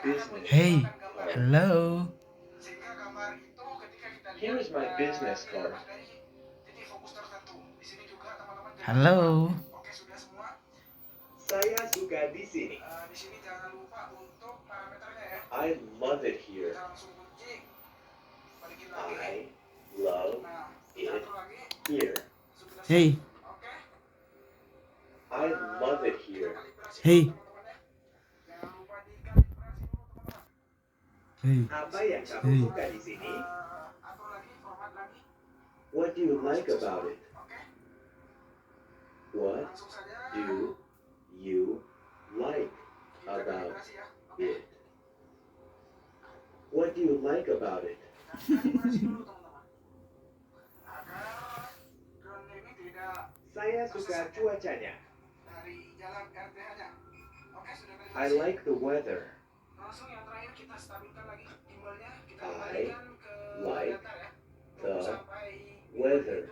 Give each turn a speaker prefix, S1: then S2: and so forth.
S1: business
S2: Hey,
S1: card.
S2: hello,
S1: Here is my business card.
S2: hello.
S1: Saya suka di sini. I love it here. I love it here.
S2: Hey,
S1: I love it here.
S2: hey, hey,
S1: Apa yang kamu
S2: hey.
S1: suka di sini? What do you like about it? What do you like about it? What do you like about it? Saya suka cuacanya. I like the weather. I like the weather.